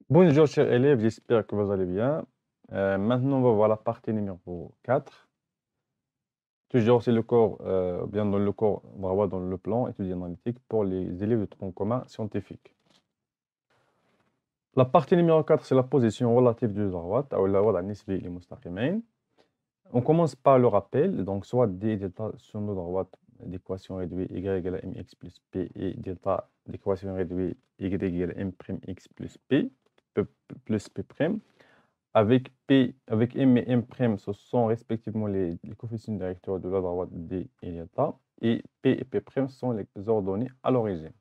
Bonjour chers élèves, j'espère que vous allez bien. Maintenant, on va voir la partie numéro 4. Toujours, c'est le cours, bien dans le cours droit dans le plan étudiant analytique pour les élèves de tronc commun scientifique. La partie numéro 4, c'est la position relative du droit, ou la wada nisbi li mustaqimain. On commence par le rappel, donc soit d delta sur le droit d'équation réduite y égale mx plus p et delta d'équation réduite y égale m' x plus p plus p'. Avec M et M', ce sont respectivement les coefficients directeurs de la droite D et delta, et P et P' sont les ordonnées à l'origine.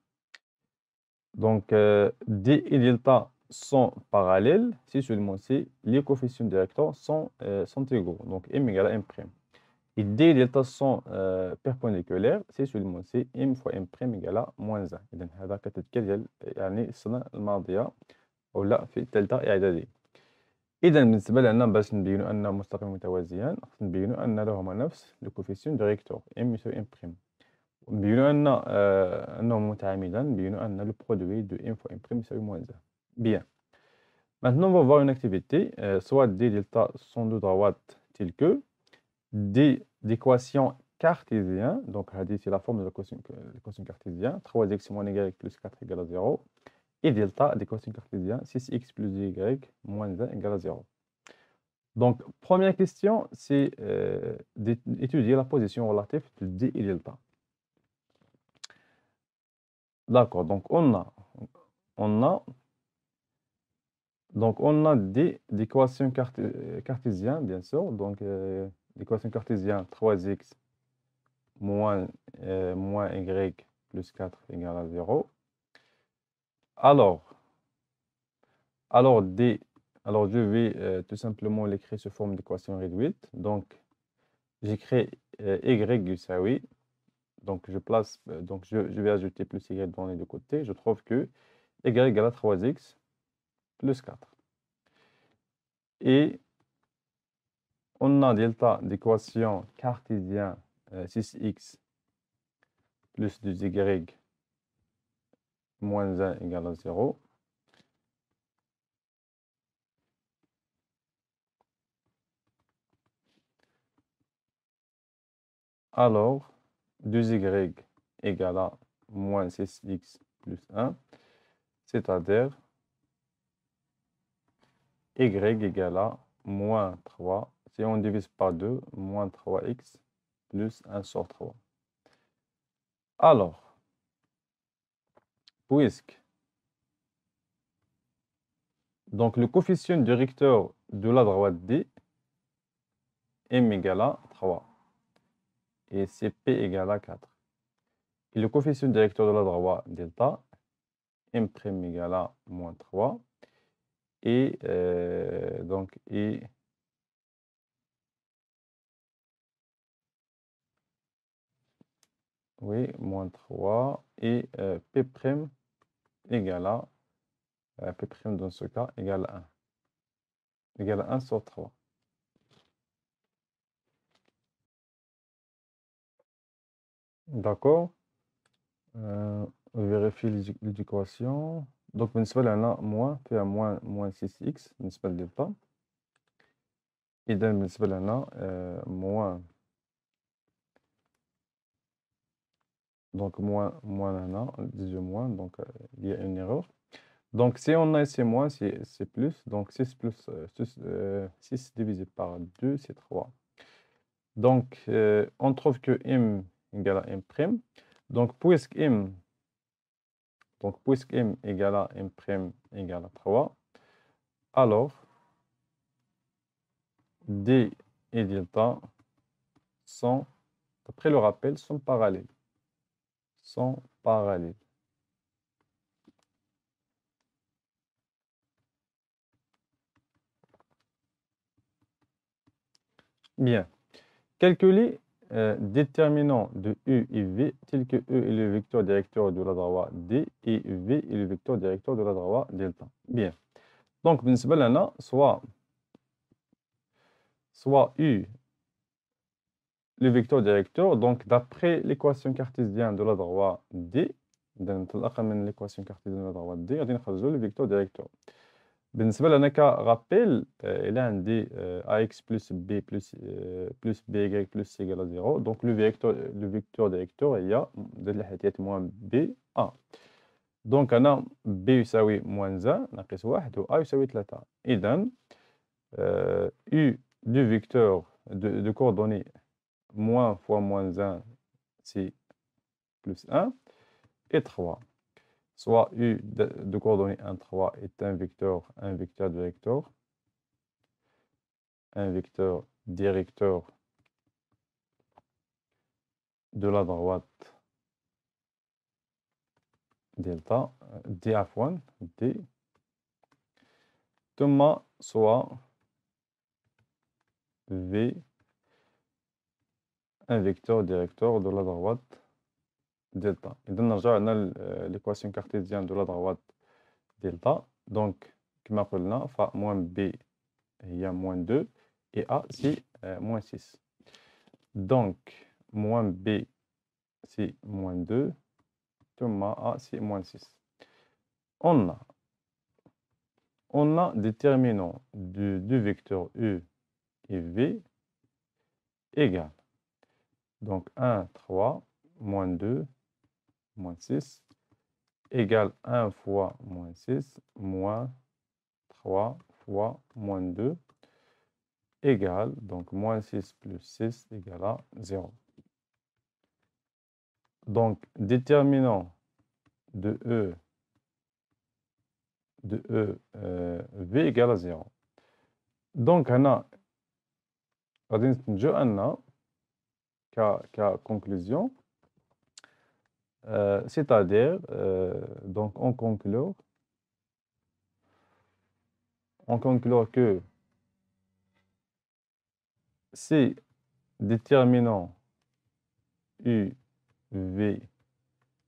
Donc, D et delta sont parallèles, si seulement si les coefficients directeurs sont égaux, donc M égale à M'. Et D et delta sont perpendiculaires, si seulement si M fois M' égale à moins 1. إذن هذا كتذكير ديال يعني السنة الماضية ولا في الثالثة إعدادي. إذا بالنسبة لنا باش نبينو أن مستقيم متوازيان خصنا نبينو أن لهما نفس لو كوفيسيون ديريكتور M يساوي M'. نبينو أنهم متعامدان نبينو أن لو برودوي دو M fois M' يساوي moins 1. Bien. Maintenant, on va voir une activité, soit D delta sont de droite telle que D d'équation cartésien, donc c'est la forme de l'équation cartésien, 3x moins y plus 4 égale à 0, et delta d'équation cartésien, 6x plus y moins 1 égale à 0. Donc, première question, c'est d'étudier la position relative de D et delta. D'accord, donc on a D d'équation cartésienne, bien sûr. Donc, l'équation cartésienne 3x moins y plus 4 égale à 0. Alors D, je vais tout simplement l'écrire sous forme d'équation réduite. Donc, j'écris y يساوي, donc je vais ajouter plus y dans les deux côtés. Je trouve que y égale à 3x plus 4. Et on a delta d'équation cartésienne 6x plus 2y moins 1 égale à 0. Alors, 2y égale à moins 6x plus 1, c'est-à-dire y égale à moins 3. Si on divise par 2, moins 3x plus 1 sur 3. Alors, puisque donc le coefficient directeur de la droite D, M égale à 3, et c'est P égale à 4. Et le coefficient directeur de la droite delta, M' égale à moins 3, et oui, moins 3, et P' égale à, P' dans ce cas égale à 1. Égale à 1 sur 3. D'accord. On vérifie les équations. Donc, بالنسبة لنا moins فيها moins 6x بالنسبة للدلتا. إذا بالنسبة لنا moins, donc moins هنا 18 moins, donc il y a une erreur. Donc, si on a ici moins, c'est plus. Donc, 6 plus 6 divisé par 2, c'est 3. Donc, on trouve que M égale à M'. Donc, puisque M égale à M' égale à 3, alors D et delta sont, d'après le rappel, sont parallèles. Bien. Calculer déterminant de U et V, tel que E est le vecteur directeur de la droite D et V est le vecteur directeur de la droite delta. Bien. Donc, بالنسبة لنا soit U, le vecteur directeur, donc d'après l'équation cartésienne de la droite D, إذا نتلقى من l'équation cartésienne de droite D غادي نخرجوا le vecteur directeur. بالنسبة لنا كرابيل إلا عندي AX plus B plus BY plus C égale à 0 donc le vecteur directeur هي درت الاحتياط moins BA. دونك أنا B يساوي moins 1 ناقص 1 و A يساوي 3. إذا U du vecteur de coordonnées moins fois moins 1 c'est plus 1 et 3. Soit U de coordonnées 1, 3 est un vecteur directeur, un vecteur directeur de la droite delta, D à fois D, Thomas soit V, un vecteur directeur de la droite delta. Et donc, on a l'équation cartésienne de la droite delta. Donc, comme on a fait moins B, il y a moins 2, et A, c'est moins 6. Donc, moins B, c'est moins 2, Thomas A, c'est moins 6. On a déterminant du vecteur U et V égale. Donc, 1, 3, moins 2, moins 6, égale 1 fois moins 6, moins 3 fois moins 2, égale, donc moins 6 plus 6 égale à 0. Donc, déterminant de V égale à 0. Donc, on a conclusion, c'est-à-dire, donc on conclut que si déterminant U, V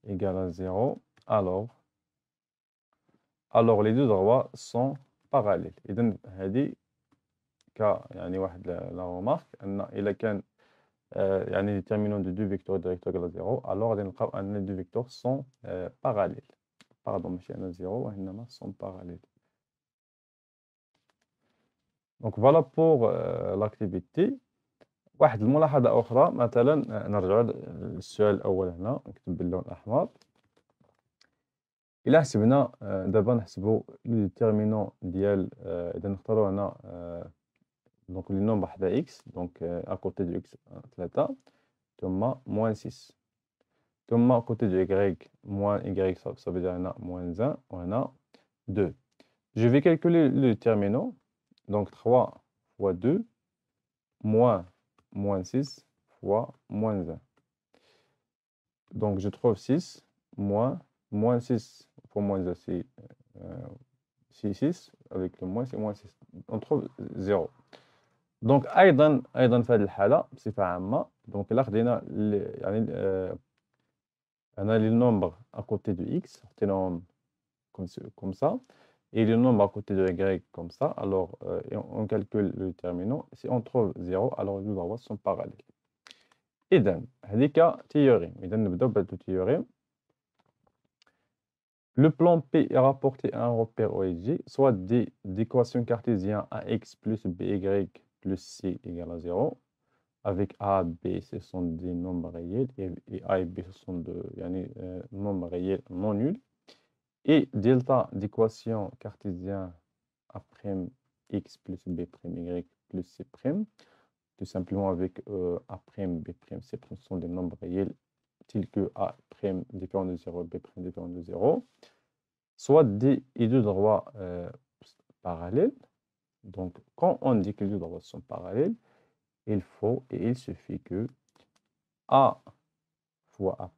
égale à 0, alors les deux droits sont parallèles. إذن هذه يعني واحد la remarque أن إلا كان يعني déterminant de deux vecteurs directeurs égale à 0, alors غادي نلقاو أن les deux vecteurs sont parallèles. Pardon, ماشي أنا 0 وإنما sont parallèles. Donc voilà pour l'activité. واحد الملاحظة أخرى مثلا نرجع للسؤال الأول هنا نكتب باللون الأحمر. إلا حسبنا دابا نحسبوا لو ديتيرمينون ديال إذا نختاروا هنا دونك لي نومبر حدا إكس دونك أكوتي دو إكس 3 ثم موان 6 ثم أكوتي دو إيكغيك موان إيكغيك ça veut dire هنا موان 1 وهنا 2. Je vais calculer le déterminant donc 3 fois 2 moins moins 6 fois moins 1. Donc je trouve 6 moins 6 fois moins 1 c'est 6 avec le moins c'est moins 6. On trouve 0. Donc أيضا في هذه الحالة بصفة عامة donc là خدينا يعني أنا les nombres à côté de x حطيناهم comme ça et les nombres à côté de y comme ça alors on calcule le déterminant si on trouve 0 alors les deux droits sont parallèles. إذا هذيك théorème. إذا نبداو بهذا التhéorème. Le plan P est rapporté à un repère OSG, soit des équations cartésiennes AX plus BY plus C égale à 0, avec A, B, ce sont des nombres réels, et A et B, ce sont des nombres réels non nuls, et delta d'équation cartésienne A'X plus B'Y plus C', tout simplement avec A', B', C' sont des nombres réels tels que A' différent de 0, B' différent de 0, soit des et deux droits parallèles. Donc, quand on dit que les deux droits sont parallèles, il faut et il suffit que A fois A'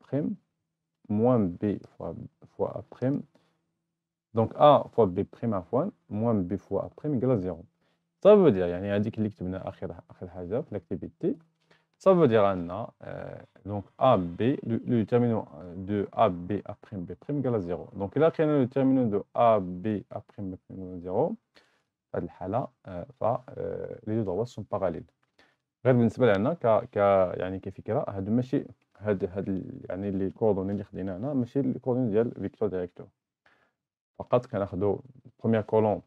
moins B fois A', donc A fois B' à fois moins B fois A' égale à 0. Ça veut dire, يعني هذيك اللي كتبنا آخر حاجة في l'activité, ça veut dire أن donc AB, le déterminant de AB A' B' égale à 0. Donc là, quand le déterminant de AB A' B' égale à 0, في هذه الحالة les deux droits sont parallèles. غير بالنسبة لنا يعني كفكرة هادو ماشي يعني les coordonnées اللي خدينا هنا ماشي les coordonnées ديال vecteur directeur. فقط كناخدو première colonne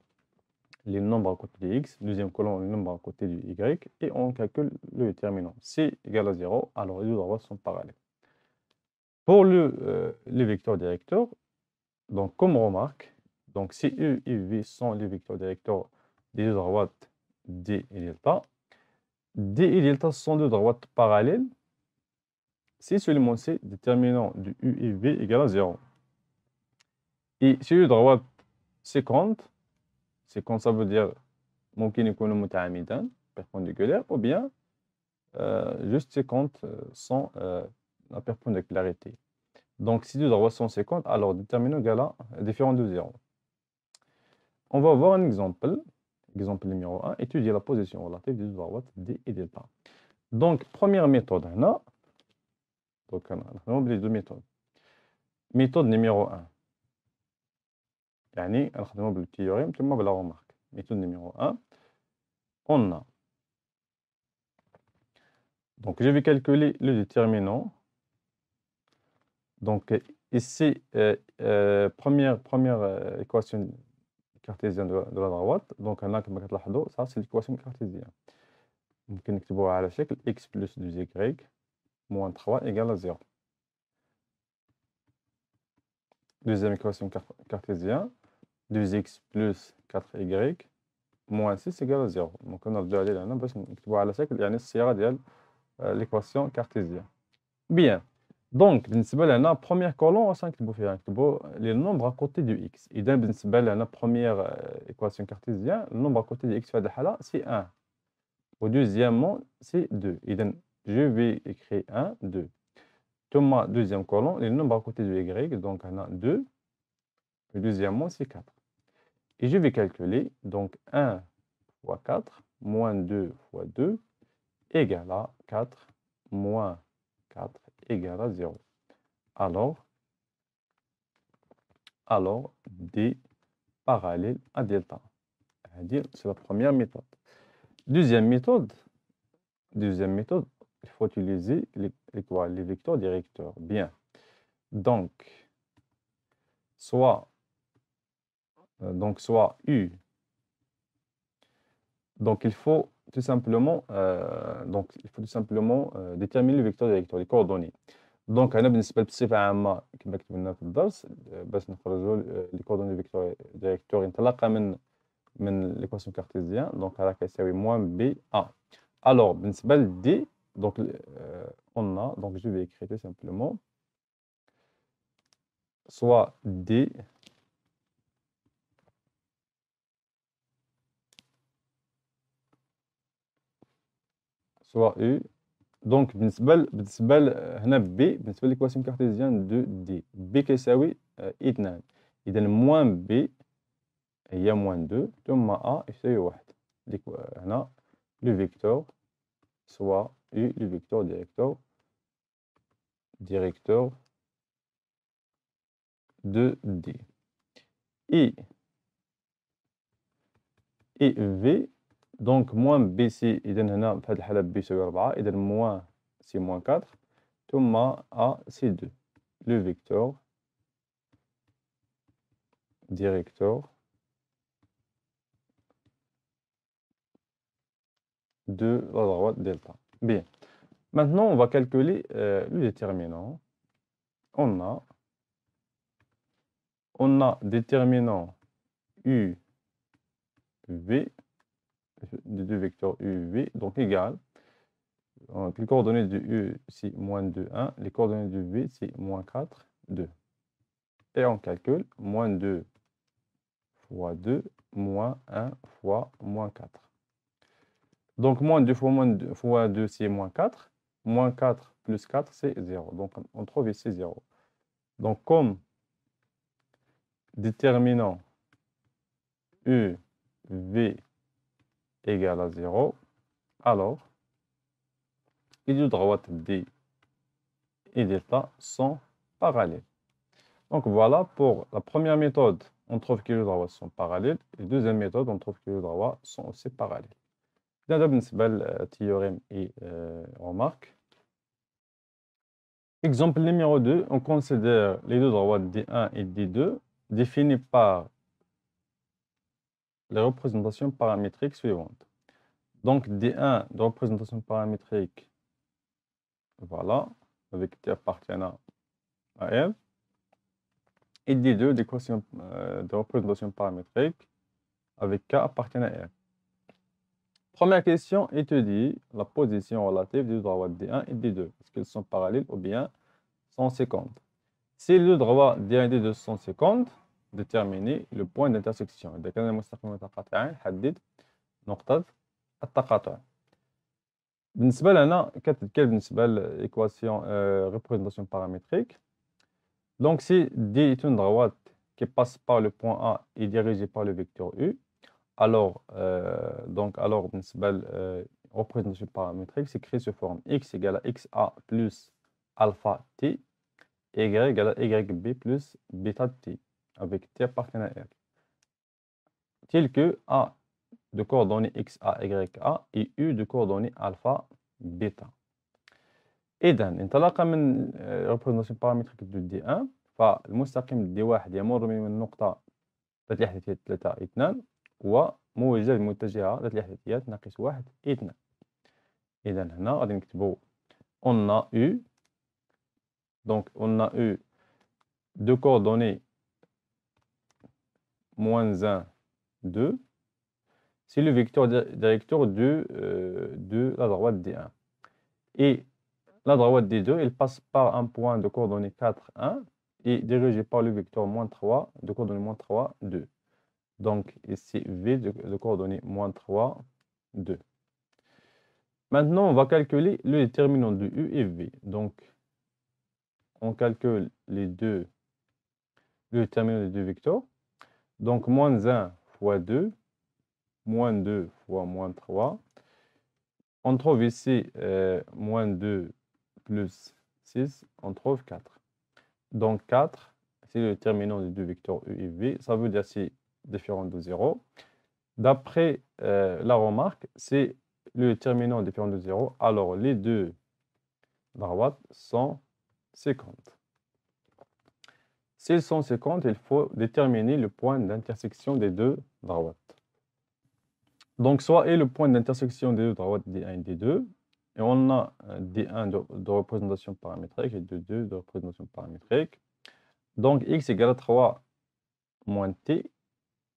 les nombres à côté de x, deuxième colonne les nombres à côté du y, et on calcule le déterminant. Si égale à 0, alors les deux droites sont parallèles. Pour les vecteurs directeurs, donc comme remarque, donc si U et V sont les vecteurs directeurs des deux droites D et delta, D et delta sont deux droites parallèles, si seulement c'est déterminant de U et V égale à 0. Et si les droites séquentes, ça veut dire ممكن يكونوا متعامدان perpendiculaires ou bien juste séquentes sans la perpendiculalarité. Donc si deux droites sont séquentes, alors déterminant égale à différent de 0. On va voir un exemple. Exemple numéro 1, étudier la position relative des deux droites D et delta. Donc première méthode, donc on a les deux méthodes. Méthode numéro 1. يعني نخدموا بالتhéorème ثم بلا remarque. Méthode numéro 1. On a. Donc je vais calculer le déterminant. Donc ici, première équation cartésienne de la droite. Donc on a comme ça c'est l'équation cartésienne. ممكن نكتبوها على شكل x plus 2y moins 3 égale à 0. Deuxième équation cartésienne, 2x plus 4y moins 6 égale à 0. Donc on a le aller là, باش نكتبوها على شكل يعني الصيغة ديال l'équation cartésienne. Bien. Donc بالنسبة لنا première colonne واش نكتبو فيها؟ نكتبو les nombres à côté du x. إذا بالنسبة لنا première équation cartésienne, le nombre à côté du x في هذه الحالة c'est 1. Au deuxièmement, c'est 2. إذا je vais écrire 1, 2. Thomas, deuxième colonne, les nombres à côté de y, donc on a 2. Le deuxièmement, c'est 4. Et je vais calculer, donc 1 fois 4, moins 2 fois 2, égale à 4, moins 4, égale à 0. Alors, D parallèle à delta. C'est la première méthode. Deuxième méthode, il faut utiliser les vecteurs directeurs. Bien. Donc, soit U. Donc, il faut tout simplement, déterminer le vecteur directeur, les coordonnées. Donc, أنا بالنسبة للصفة عامة كما كتبنا في الدرس باش نخرجوا les coordonnées du vecteur directeur ينطلق من l'équation cartésienne. Donc, هذا كيساوي moins BA. Alors, بالنسبة ل D, donc on a, donc je vais écrire tout simplement soit D soit U. Donc بالنسبة هنا B بالنسبة l'équation cartésienne de D. B كيساوي 2. إذا moins B هي moins 2 ثم A يساوي 1. هنا le vecteur soit U le vecteur directeur de D. Et V, donc moins BC, إذا هنا في هذه الحالة B يساوي 4, إذا moins c'est moins 4, ثم A c'est 2. Le vecteur directeur de la droite delta. Bien. Maintenant, on va calculer le déterminant. On a déterminant U, V, des deux vecteurs U, V, donc égal. Donc, les coordonnées de U, c'est moins 2, 1. Les coordonnées de V, c'est moins 4, 2. Et on calcule moins 2 fois 2, moins 1 fois moins 4. Donc, moins 2 fois 2, c'est moins 4. Moins 4 plus 4, c'est 0. Donc, on trouve ici 0. Donc, comme déterminant U, V égale à 0, alors les deux droites D et delta sont parallèles. Donc, voilà pour la première méthode, on trouve que les deux droites sont parallèles. Et la deuxième méthode, on trouve que les deux droites sont aussi parallèles. هذا بالنسبة للتيوريم et remarque. Exemple numéro 2, on considère les deux droites D1 et D2 définies par les représentations paramétriques suivantes. Donc D1 de représentation paramétrique, voilà, avec T appartenant à R, et D2 d'équation de représentation paramétrique avec K appartenant à R. Première question, il te dit la position relative des deux droites D1 et D2. Est-ce qu'ils sont parallèles ou bien 150? Si les deux droits D1 et D2 sont 150, déterminer le point d'intersection. إذا كان المستقيمين متقاطعين حدد نقطة التقاطع. بالنسبة لنا كتذكر بالنسبة l'équation représentation paramétrique. Donc si D est une droite qui passe par le point A et dirigée par le vecteur U, alors بالنسبة représentation paramétrique s'écrit sous forme x égale à xa plus alpha t, et y égale à yb plus bêta t, avec t appartenant à R. Tel que A de coordonnées xa, ya et U de coordonnées alpha, bêta. إذا انطلاقا من representation paramétrique de D1 فالمستقيم D1 يمر من النقطة ذات الإحداثيات 3 2 وموجه المتجهة ذات الإحداثيات ناقص 1 2. إذا هنا غادي نكتبو on a eu, donc on a eu deux coordonnées moins 1, 2. C'est le vecteur directeur de la droite D1. Et la droite D2, elle passe par un point de coordonnées 4, 1 et dirigée par le vecteur moins 3 de coordonnées moins 3, 2. Donc ici V de coordonnées moins 3, 2. Maintenant, on va calculer le déterminant de U et V. Donc, on calcule le déterminant des deux vecteurs. Donc, moins 1 fois 2, moins 2 fois moins 3. On trouve ici moins 2 plus 6, on trouve 4. Donc 4, c'est le déterminant des deux vecteurs U et V. Ça veut dire c'est différent de 0. D'après la remarque, c'est le déterminant différent de 0. Alors les deux droites sont 50. S'ils sont 50, il faut déterminer le point d'intersection des deux droites. Donc, soit est le point d'intersection des deux droites D1 et D2, et on a D1 de représentation paramétrique et D2 de représentation paramétrique. Donc, x égale à 3 moins t.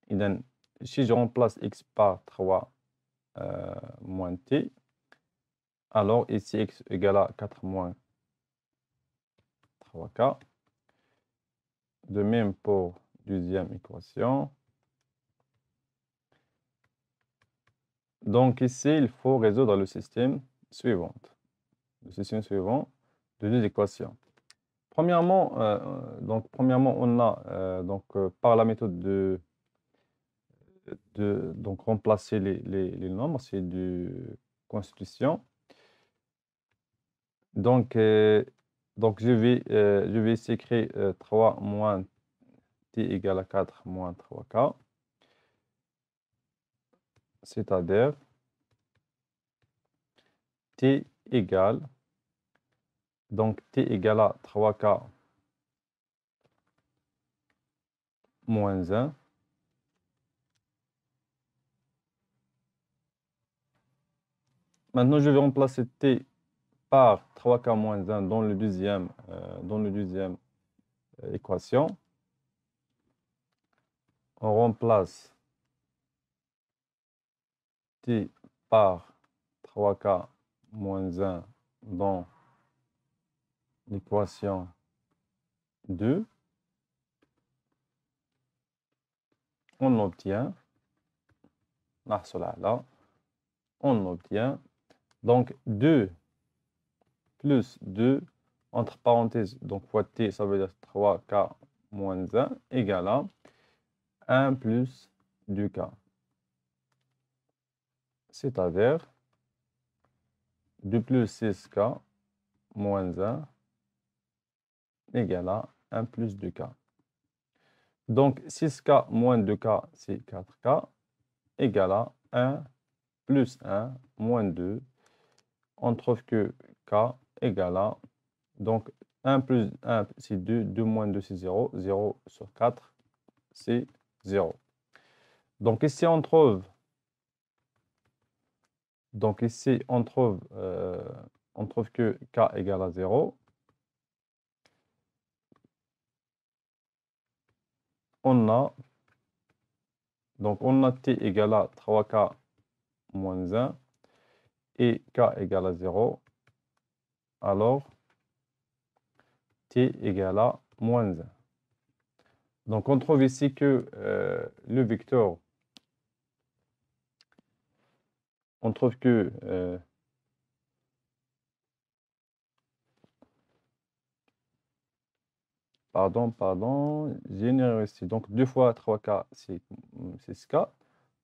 Et donc, si je remplace x par 3 moins t, alors ici x égale à 4 moins 3k. De même pour deuxième équation. Donc ici, il faut résoudre le système suivant. Le système suivant de deux équations. Premièrement, on a par la méthode de remplacer les nombres, c'est de constitution. Donc je vais ici écrire 3 moins t égale à 4 moins 3k. C'est-à-dire t égale, donc t égale à 3k moins 1 Maintenant, je vais remplacer t par 3k moins 1 dans le deuxième équation. On remplace t par 3k moins 1 dans l'équation 2. On obtient, donc 2 plus 2, entre parenthèses, donc fois t, ça veut dire 3k moins 1 égale à 1 plus 2k. C'est-à-dire 2 plus 6k moins 1 égale à 1 plus 2k. Donc 6k moins 2k, c'est 4k, égale à 1 plus 1 moins 2. On trouve que k égale à, donc 1 plus 1, c'est 2. 2 moins 2, c'est 0. 0 sur 4, c'est 0. Donc ici, on trouve que k égale à 0. On a t égale à 3k moins 1 et k égale à 0. Alors, t égale à moins 1. Donc, on trouve ici que le vecteur, on trouve que pardon, j'ai une erreur ici. Donc, 2 fois 3k, c'est 6k.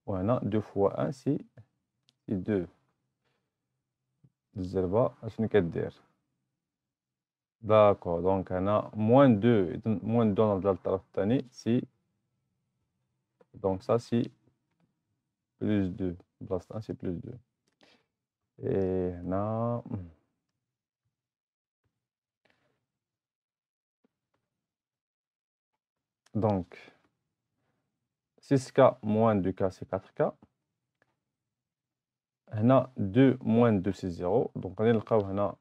Voilà, 2 fois 1, c'est 2. الزربة شنو كدير؟ D'accord, donc on a moins 2 dans le الطرف الثاني c'est donc ça c'est plus 2 بلاصة 1 c'est plus 2 et هنا donc 6k moins 2k c'est 4k هنا 2 moins 2 c'est 0 donc غادي نلقاو هنا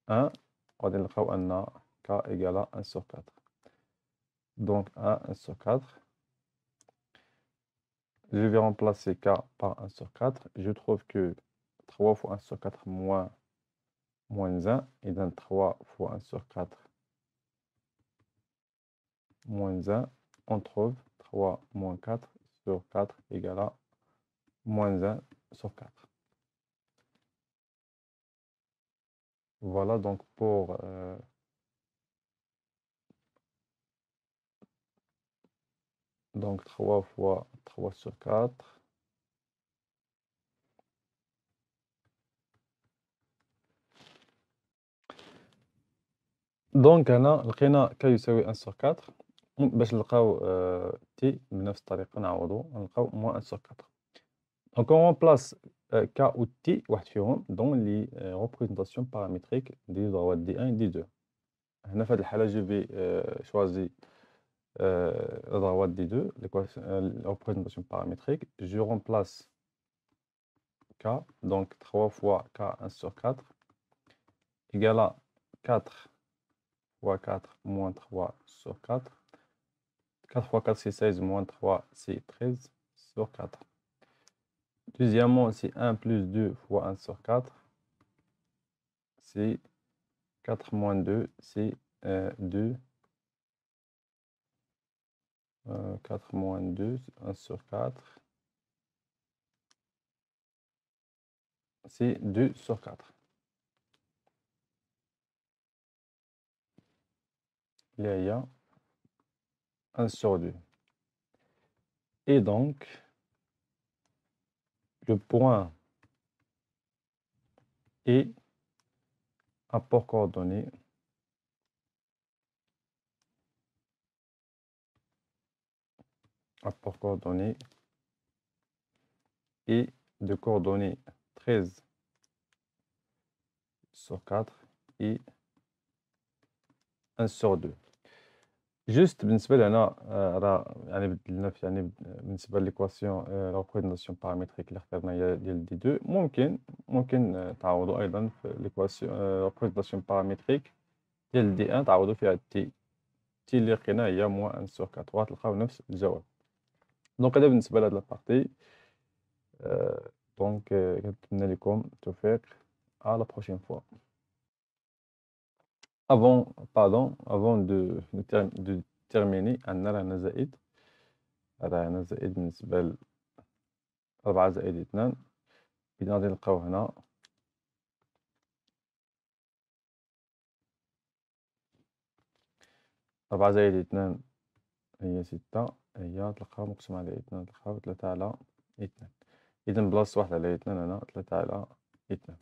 1 غادي نلقاو أن k égale à 1 sur 4 donc 1 sur 4 je vais remplacer k par 1 sur 4 je trouve que 3 fois 1 sur 4 moins 1 et donc 3 fois 1 sur 4 moins 1 on trouve 3 moins 4 sur 4 égale à moins 1 sur 4. Voilà donc pour donc 3 fois 3 sur 4. دونك هنا لقينا ك يساوي 1 sur 4 باش نلقاو تي بنفس الطريقة نعوضو نلقاو moins 1 sur 4. Donc on remplace k ou t واحد فيهم dans les représentations paramétriques des droites D1 et D2. هنا في هذه الحالة je vais choisir la droite D2, la représentation paramétrique. Je remplace k, donc 3 fois k 1 sur 4 égale à 4 fois 4 moins 3 sur 4. 4 fois 4 c'est 16 moins 3 c'est 13 sur 4. Deuxièmement, c'est 1 plus 2 fois 1 sur 4. C'est 4 moins 2, c'est 2. 4 moins 2, 1 sur 4. C'est 2 sur 4. Il y a 1 sur 2. Et donc, le point est apport coordonné et de coordonnées 13 sur 4 et 1 sur 2. Juste بالنسبة لهنا راه يعني بدلنا في يعني بالنسبة للإيكواسيون لا ريبريزونطاسيون بارامتريك اللي اخترنا هي ديال دي 2 ممكن تعوضوا أيضا في ليكواسيون ريبريزونطاسيون بارامتريك ديال دي 1 تعوضوا فيها تي اللي لقينا هي موان 1 سور 4 وغتلقاو نفس الجواب. دونك هذا بالنسبة لهاد لابارتي دونك كنتمنى لكم التوفيق. à la prochaine fois. Avant de terminer عندنا هنا زائد بالنسبة ل 4 زائد 2 إذا غادي نلقاو هنا 4 زائد 2 هي 6 هي تلقاو مقسوم على 2 تلقاو 3 على 2 إذا بلاصة 1 على 2 هنا 3 على 2.